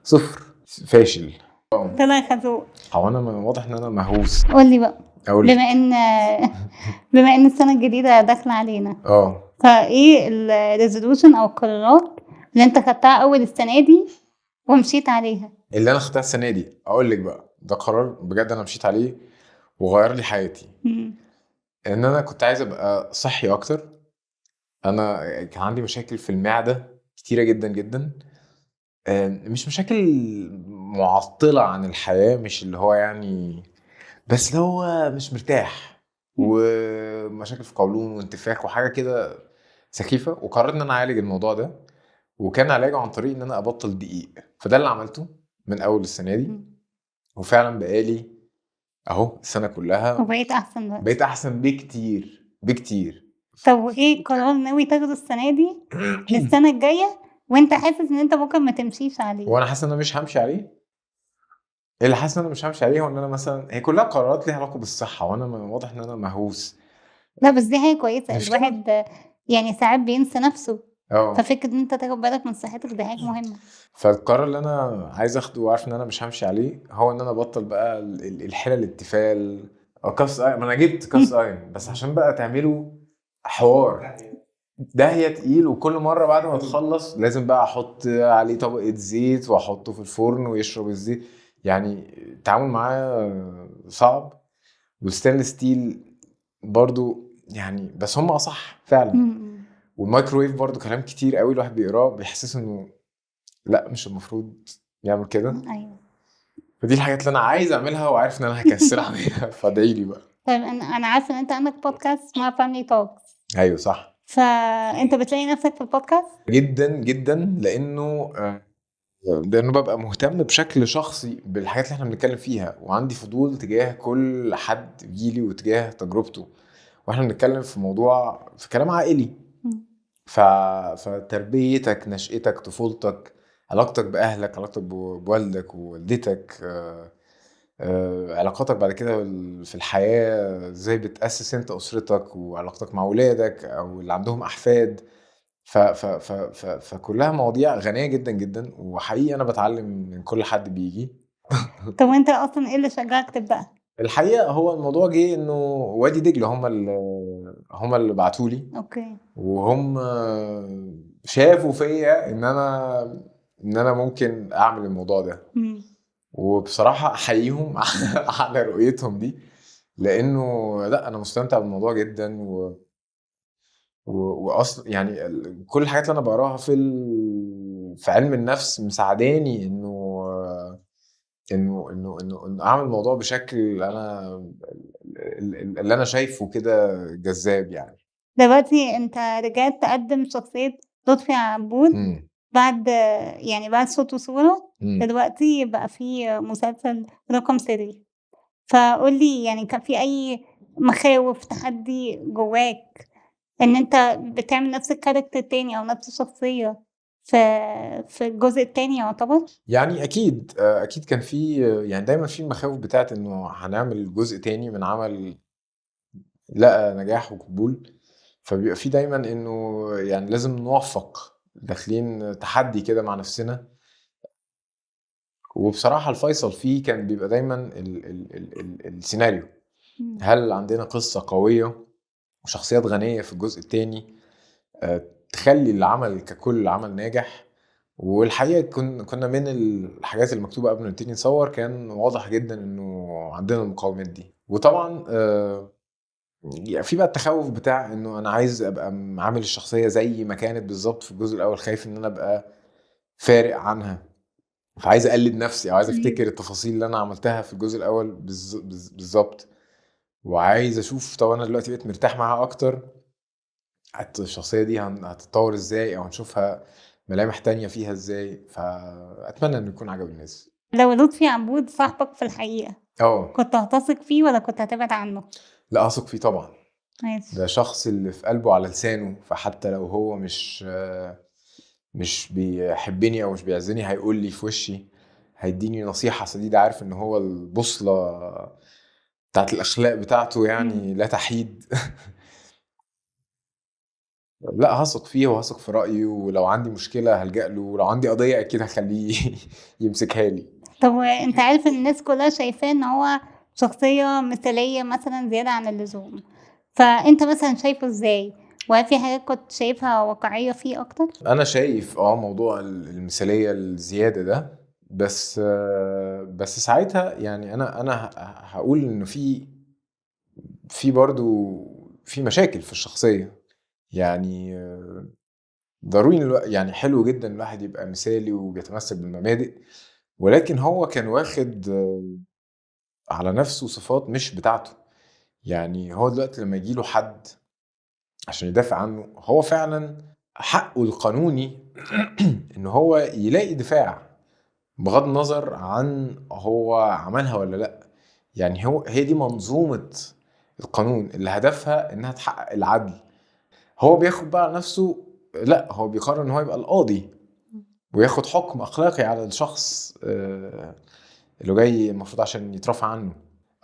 صفر، فاشل. طلع خازوق. هو انا واضح ان انا مهووس. قول لي بقى، اقول بما ان السنه الجديده داخله علينا، فايه الريزولوشن او القرارات اللي انت خدتها اول السنه دي ومشيت عليها؟ اللي انا خدتها السنه دي اقول لك بقى، ده قرار بجد انا مشيت عليه وغير لي حياتي. ان انا كنت عايز ابقى صحي اكتر. انا كان عندي مشاكل في المعده كتيره جدا جدا. مش مشاكل معطله عن الحياه، مش اللي هو يعني، بس اللي هو مش مرتاح، ومشاكل في قولون وانتفاخ وحاجه كده سخيفه. وقررت ان انا اعالج الموضوع ده، وكان علاجه عن طريق ان انا ابطل دقيق. فده اللي عملته من اول السنه دي، وفعلا بقالي اهو السنه كلها وبقيت احسن دلوقتي. بقيت احسن بكتير بكتير. طب وايه قرار ناوي تاخده السنه دي للسنه الجايه وانت حاسس ان انت ممكن ما تمشيش عليه؟ وانا حاسس ان انا مش همشي عليه. اللي حاسس ان انا مش همشي عليه هو ان انا مثلا، هي كلها قرارات ليها علاقه بالصحه، وانا واضح ان انا مهووس. لا بس دي حاجه كويسه، الواحد يعني ساعات بينسى نفسه، ففكره ان انت تاخد بالك من صحتك دي حاجه مهمه. فالقرار اللي انا عايز اخده وعارف ان انا مش همشي عليه هو ان انا ابطل بقى الحلل التفال او كاس ما انا جبت كاس ايرون بس عشان بقى تعملوا حوار ده هي تقيل، وكل مره بعد ما تخلص لازم بقى احط عليه طبقه زيت واحطه في الفرن ويشرب الزيت. يعني التعامل معاه صعب. والستانلس ستيل برضو يعني، بس هم اصح فعلا. والمايكرويف برضو كلام كتير قوي الواحد بيقراه بيحسس انه لا مش المفروض يعمل كده. ايوه، فدي الحاجات اللي انا عايز اعملها وعارف ان انا هكسر عليها فادعي لي بقى. طيب انا عارفه ان انت عندك بودكاست اسمها فاميلي توكس. ايوه صح. فانت بتلاقي نفسك في البودكاست؟ جدا جدا، لانه ببقى مهتم بشكل شخصي بالحاجات اللي احنا بنتكلم فيها، وعندي فضول تجاه كل حد بيجيلي وتجاه تجربته، واحنا بنتكلم في موضوع في كلام عائلي. فتربيتك، نشأتك، طفولتك، علاقتك بأهلك، علاقتك بوالدك ووالدتك، علاقاتك بعد كده في الحياة، ازاي بتأسس انت أسرتك، وعلاقتك مع ولادك أو اللي عندهم أحفاد. فكلها مواضيع غنية جدا جدا، وحقيقي أنا بتعلم من كل حد بيجي. طب وانت اصلا ايه اللي شجعك تبدأ؟ الحقيقة هو الموضوع جه انه وادي دجلة هم اللي بعتولي. اوكي. وهم شافوا فيا ان انا ممكن اعمل الموضوع ده. وبصراحة احييهم على رؤيتهم دي، لانه لا انا مستمتع بالموضوع جدا. واصلا يعني كل الحاجات اللي انا بقراها في علم النفس مساعداني انه اعمل الموضوع بشكل اللي انا شايفه كده جذاب يعني. دلوقتي انت رجعت تقدم شخصية لطفي عبود بعد صوت وصورة. دلوقتي بقى في مسلسل رقم سري، فقولي يعني كان في اي مخاوف، تحدي جواك ان انت بتعمل نفس الكاركتر تاني او نفس الشخصية في الجزء التاني يعتبر؟ يعني اكيد كان في، يعني دايما في المخاوف بتاعت انه هنعمل جزء تاني من عمل لقى نجاح وقبول. فبيبقى في دايما انه يعني لازم نوفق، داخلين تحدي كده مع نفسنا. وبصراحة الفيصل فيه كان بيبقى دايما السيناريو. هل عندنا قصة قوية وشخصيات غنية في الجزء التاني تخلي العمل ككل عمل ناجح؟ والحقيقة كنا من الحاجات المكتوبة قبل ما نبتدي نصور كان واضح جدا انه عندنا المقاومات دي. وطبعا في بقى التخوف بتاع انه انا عايز ابقى عامل الشخصية زي ما كانت بالظبط في الجزء الاول، خايف ان انا ابقى فارق عنها، فعايز اقلد نفسي او عايز افتكر التفاصيل اللي انا عملتها في الجزء الاول بالظبط. وعايز اشوف طب انا دلوقتي بقيت مرتاح معاها اكتر، الشخصية دي هتتطور ازاي، او هنشوفها ملامح تانية فيها ازاي. فأتمنى انه يكون عجب الناس. لو لطفي عبود صاحبك في الحقيقة كنت هتثق فيه ولا كنت هتبعد عنه؟ لا اثق فيه طبعا. ماشي. ده شخص اللي في قلبه على لسانه، فحتى لو هو مش بيحبني او مش بيعزني هيقول لي في وشي، هيديني نصيحة سديدة، عارف ان هو البوصلة بتاعت الاخلاق بتاعته يعني لا تحيد. لا هثق فيه وهثق في رأيه، ولو عندي مشكلة هلجأ له، ولو عندي قضية أكيد هخليه يمسكها لي. طب انت عارف ان الناس كلها شايفاه ان هو شخصية مثالية مثلا زيادة عن اللزوم، فانت مثلا شايفه ازاي؟ وهل في حاجات كنت شايفها واقعية فيه اكتر؟ أنا شايف موضوع المثالية الزيادة ده، بس ساعتها يعني أنا هقول إنه في برضو في مشاكل في الشخصية. يعني ضروري يعني حلو جدا الواحد يبقى مثالي وبيتمسك بالمبادئ، ولكن هو كان واخد على نفسه صفات مش بتاعته. يعني هو دلوقتي لما يجيله حد عشان يدافع عنه، هو فعلا حقه القانوني ان هو يلاقي دفاع بغض النظر عن هو عملها ولا لا. يعني هي دي منظومة القانون اللي هدفها انها تحقق العدل. هو بياخد بقى على نفسه، لا هو بيقرر ان هو يبقى القاضي وياخد حكم اخلاقي على الشخص اللي جاي المفروض عشان يترفع عنه.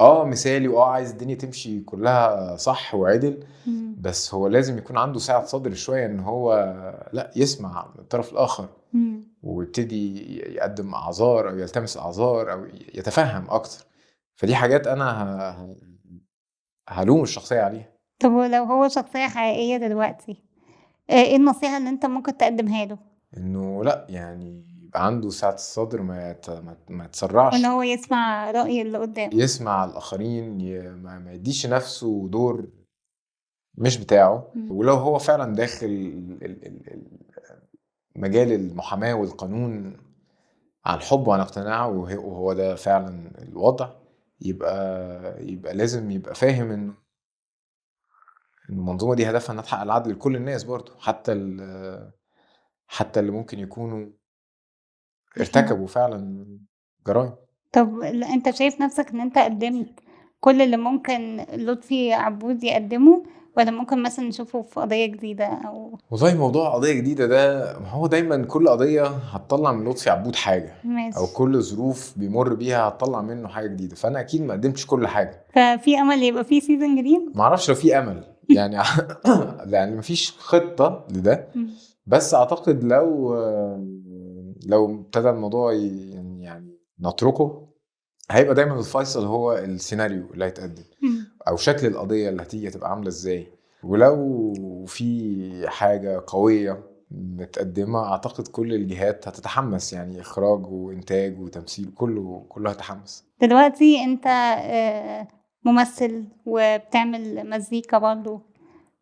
مثالي عايز الدنيا تمشي كلها صح وعدل، بس هو لازم يكون عنده سعة صدر شوية ان هو لا يسمع الطرف الاخر ويبتدي يقدم اعذار او يلتمس اعذار او يتفهم اكتر. فدي حاجات انا هلوم الشخصية عليها. طب ولو هو شخصية حقيقية دلوقتي، ايه النصيحة اللي انت ممكن تقدمها له؟ انه لا يعني يبقى عنده سعة الصدر، ما وان يتسرعش، هو يسمع رأي اللي قدامه، يسمع الآخرين، ما يديش نفسه دور مش بتاعه. ولو هو فعلا داخل مجال المحاماة والقانون عن حب وعن اقتناع وهو ده فعلا الوضع، يبقى لازم يبقى فاهم ان المنظومة دي هدفها انها تحقق العدل لكل الناس برضو، حتى اللي ممكن يكونوا ارتكبوا فعلا جرائم. طب انت شايف نفسك ان انت قدمت كل اللي ممكن لطفي عبود يقدمه، ولا ممكن مثلا نشوفه في قضية جديدة او والله موضوع قضية جديدة ده، هو دايما كل قضية هتطلع من لطفي عبود حاجة، ماشي. او كل ظروف بيمر بيها هتطلع منه حاجة جديدة، فانا اكيد ما قدمتش كل حاجة. ففي امل يبقى في سيزون جديد؟ معرفش لو في امل يعني يعني مفيش خطة لده، بس اعتقد لو ابتدى الموضوع يعني نتركه، هيبقى دايما الفيصل هو السيناريو اللي هيتقدم او شكل القضية اللي هتيجي تبقى عاملة ازاي. ولو في حاجة قوية متقدمة، اعتقد كل الجهات هتتحمس، يعني اخراج وانتاج وتمثيل كله هيتحمس. دلوقتي انت ممثل وبتعمل مزيكا برضه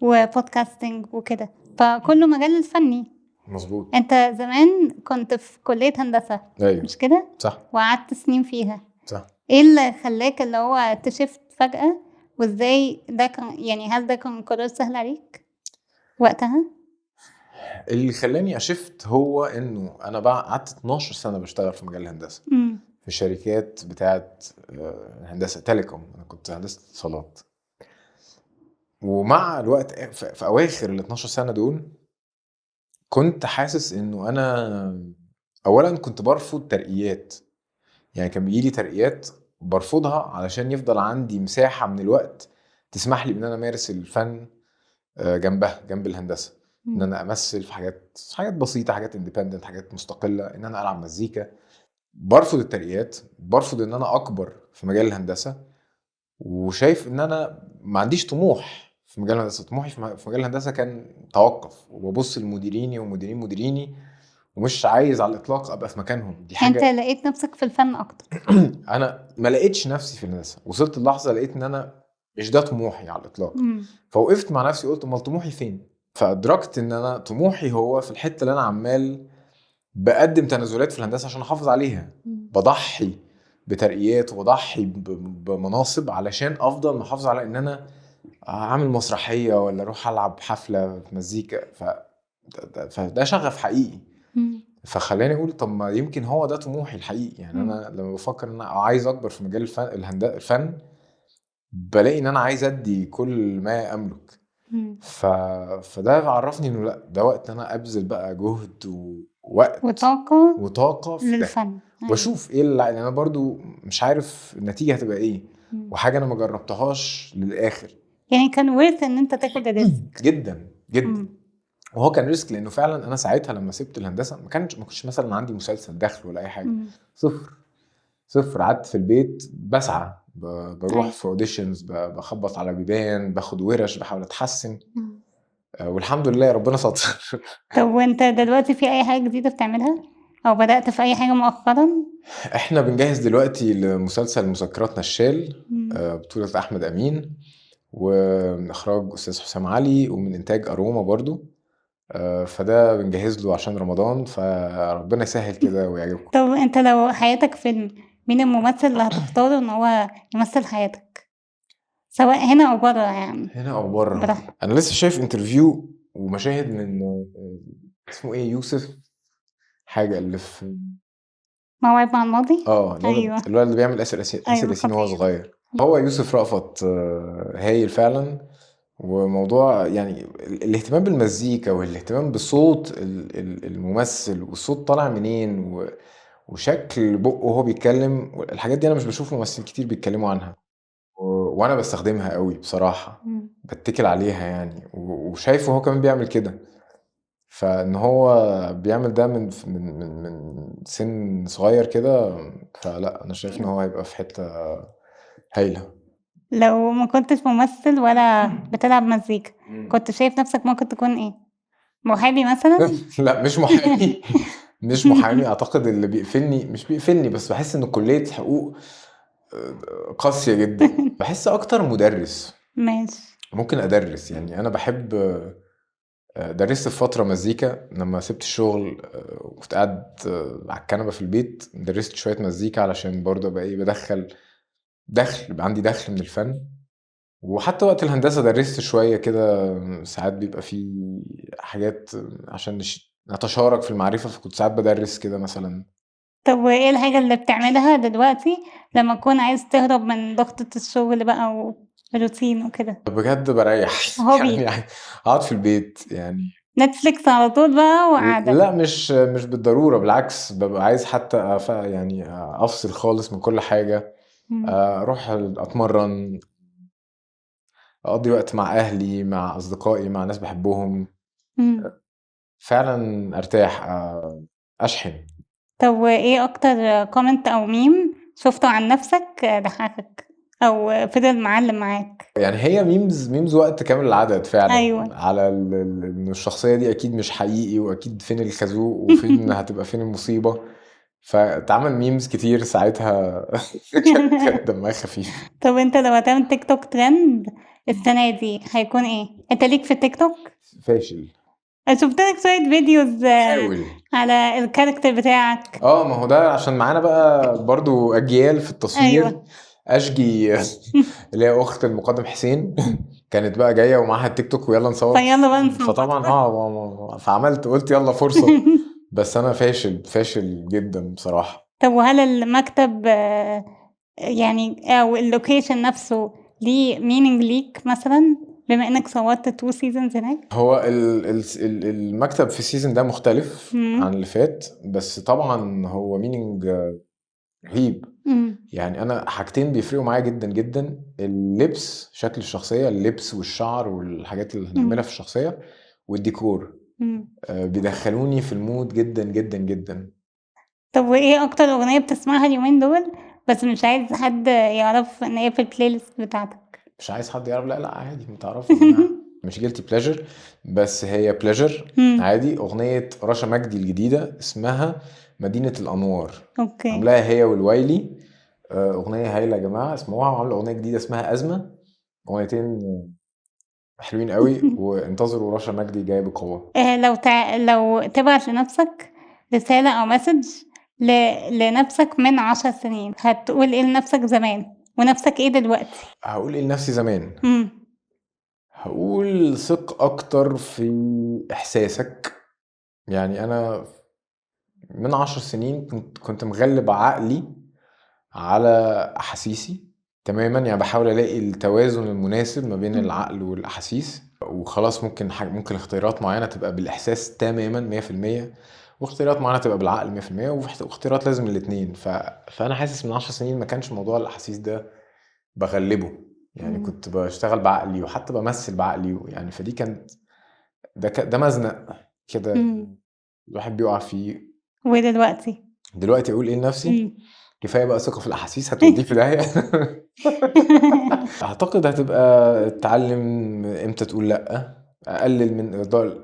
وبودكاستنج وكده، فكله مجال الفني. مظبوط. انت زمان كنت في كلية هندسة، ايوه مش كده؟ صح. وقعدت سنين فيها. صح. ايه اللي خلاك اللي هو تشفت فجأة؟ وازاي ده كان، يعني هل ده كان قرار سهل عليك وقتها؟ اللي خلاني اشفت هو انه انا بقى قعدت 12 سنة بشتغل في مجال الهندسة في شركات بتاعت هندسة تيليكوم. انا كنت هندسة اتصالات، ومع الوقت في اواخر ال 12 سنة دول كنت حاسس انه انا اولا كنت برفض ترقيات. يعني كان بيجيلي ترقيات برفضها علشان يفضل عندي مساحة من الوقت تسمح لي ان انا امارس الفن جنب الهندسة، ان انا امثل في حاجات بسيطة، حاجات اندبندنت، حاجات مستقلة، ان انا العب مزيكا. برفض الترقيات، برفض ان انا اكبر في مجال الهندسة، وشايف ان انا ما عنديش طموح في مجال الهندسة. طموحي في مجال الهندسة كان توقف، وببص لمديريني ومديريني ومش عايز على الاطلاق ابقى في مكانهم. دي حاجه انت لقيت نفسك في الفن اكتر؟ انا ما لقيتش نفسي في الهندسه. وصلت اللحظه لقيت ان انا مش ده طموحي على الاطلاق. فوقفت مع نفسي قلت امال طموحي فين؟ فادركت ان انا طموحي هو في الحته اللي انا عمال بقدم تنازلات في الهندسه عشان احافظ عليها. بضحي بترقيات وبضحي بمناصب علشان افضل محافظ على ان انا اعمل مسرحيه ولا اروح العب حفله في مزيكا. فده شغف حقيقي. فخلاني اقول طب ما يمكن هو ده طموحي الحقيقي. يعني انا لما بفكر ان انا عايز اكبر في مجال الفن بلاقي ان انا عايز ادي كل ما املك. فده عرفني انه لا، ده وقت انا ابذل بقى جهد ووقت وطاقه في للفن، واشوف ايه اللي انا برضو مش عارف النتيجه هتبقى ايه، وحاجه انا ما جربتهاش للاخر. يعني كان ورث ان انت تاخد الريسك. جدا جدا. وهو كان ريسك لانه فعلا انا ساعتها لما سبت الهندسه ما كنتش مثلا عندي مسلسل دخل ولا اي حاجه. صفر. قعدت في البيت بسعى، بروح في اوديشنز، بخبط على بيبان، باخد ورش، بحاول اتحسن. والحمد لله ربنا ستر. طب وانت دلوقتي في اي حاجه جديده بتعملها او بدأت في اي حاجه مؤخرا؟ احنا بنجهز دلوقتي لمسلسل مذكرات نشال، بطولة احمد امين، ومن اخراج استاذ حسام علي، ومن انتاج اروما برضو. فده بنجهز له عشان رمضان، فربنا يسهل كده ويعجبكم. طب انت لو حياتك فيلم، مين الممثل اللي هتختاره ان هو يمثل حياتك، سواء هنا او بره؟ يعني هنا او بره. براحتك. انا لسه شايف انترفيو ومشاهد من اسمه ايه، يوسف حاجه اللي في موعد مع الماضي. ايوه الولد اللي بيعمل اسر ياسين وهو خطير. صغير. هو يوسف رأفت هايل فعلا. وموضوع يعني الاهتمام بالمزيكا والاهتمام بصوت الممثل، والصوت طالع منين، وشكل بقه وهو بيتكلم، الحاجات دي انا مش بشوف ممثلين كتير بيتكلموا عنها، وانا بستخدمها قوي بصراحة، بتكل عليها يعني، وشايفه هو كمان بيعمل كده. فان هو بيعمل ده من سن صغير كده، فلا انا شايف ان هو هيبقى في حتة هايلة. لو ما كنتش ممثل ولا بتلعب مزيكا، كنت شايف نفسك ممكن تكون ايه؟ محامي مثلا؟ لا مش محامي. مش محامي. اعتقد اللي بيقفلني، مش بيقفلني، بس بحس ان كلية حقوق قاسية جدا. بحس اكتر مدرس. ماشي. ممكن ادرس يعني، انا بحب. درست في فترة مزيكا لما سبت الشغل، وكنت قاعد على الكنبة في البيت، درست شوية مزيكا علشان برضه ابقى ايه، دخل، يبقى عندي دخل من الفن. وحتى وقت الهندسة درست شوية كده، ساعات بيبقى في حاجات عشان نتشارك في المعرفة، فكنت ساعات بدرس كده مثلا. طب وايه الحاجة اللي بتعملها دلوقتي لما تكون عايز تهرب من ضغطة الشغل بقى والروتين وكده؟ بجد بريح. هوبي. يعني اقعد في البيت يعني. نتفليكس على طول بقى وقاعدة؟ لا مش بالضرورة، بالعكس ببقى عايز حتى يعني افصل خالص من كل حاجة. اروح اتمرن، اقضي وقت مع اهلي، مع اصدقائي، مع ناس بحبهم. فعلا ارتاح، اشحن. طب وايه اكتر كومنت او ميم شفته عن نفسك ضحكك او فضل معلم معاك؟ يعني هي ميمز وقت كامل العدد فعلا. أيوة. على ان الشخصية دي اكيد مش حقيقي، واكيد فين الخازوق، وفين هتبقى فين المصيبة. فتعمل ميمز كتير ساعتها. كانت دمها خفيف. طب انت لو هتعمل تيك توك ترند السنة دي هيكون ايه؟ انت ليك في التيك توك؟ فاشل. شفت لك شوية فيديوز حاول. على الكاركتر بتاعك. ما هو ده عشان معانا بقى برضو اجيال في التصوير. أيوة. اشجي اللي هي اخت المقدم حسين كانت بقى جايه ومعاها التيك توك، ويلا نصور. فيلا بقى نصور. فطبعا فعملت، قلت يلا فرصه. بس انا فاشل جدا بصراحه. طب وهل المكتب يعني او اللوكيشن نفسه ليه مينينج ليك مثلا، بما انك صورت 2 سيزونز هناك؟ هو المكتب في السيزون ده مختلف عن اللي فات، بس طبعا هو مينينج رهيب. يعني انا حاجتين بيفرقوا معايا جدا جدا: اللبس، شكل الشخصيه، اللبس والشعر والحاجات اللي هنعملها في الشخصيه، والديكور. بيدخلوني في المود جدا جدا جدا. طب وايه اكتر اغنيه بتسمعها اليومين دول بس مش عايز حد يعرف ان هي في البلاي ليست بتاعتك؟ مش عايز حد يعرف؟ لا عادي، متعرفوا يا جماعه. مش جيلتي بليجر، بس هي بليجر عادي. اغنيه رشا مجدي الجديده اسمها مدينه الانوار. اوكي. عاملاها هي والوايلي. اغنيه هايله يا جماعه، اسمعوها. وعامله اغنيه جديده اسمها ازمه. اغنيتين حلوين قوي. وانتظروا رشا مجدي جايه بقوه. لو تبعت لنفسك رساله او مسج لنفسك من 10 سنين، هتقول ايه لنفسك زمان ونفسك ايه دلوقتي؟ هقول ايه لنفسي زمان؟ هقول ثق اكتر في احساسك. يعني انا من 10 سنين كنت مغلب عقلي على احاسيسي تماما. يعني بحاول الاقي التوازن المناسب ما بين العقل والاحاسيس، وخلاص ممكن اختيارات معينة تبقى بالاحساس تماما 100%، واختيارات معينة تبقى بالعقل 100%، واختيارات لازم الاتنين. فانا حاسس من 10 سنين ما كانش موضوع الاحاسيس ده بغلبه. يعني كنت بشتغل بعقلي، وحتى بمثل بعقلي يعني. فدي كانت ده مزنق كده إمم. الواحد بيقع فيه. ودلوقتي اقول ايه لنفسي؟ إمم. كفايه بقى ثقه في الاحاسيس هتوديه في داهيه. اعتقد هتبقى اتعلم امتى تقول لا، اقلل من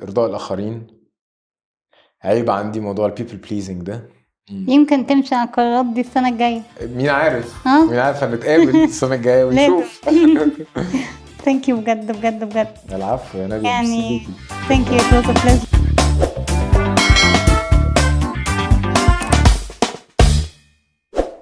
ارضاء الاخرين. عيب عندي موضوع البيبل بليزنج ده. يمكن تمشي على القرارات دي السنة الجاية. مين عارف؟ ها؟ مين عارف، هنتقابل السنه الجايه لازم. ونشوف. Thank you بجد بجد بجد. العفو يا نادية، يعني ميرسي ليكي. thank you, it was a pleasure.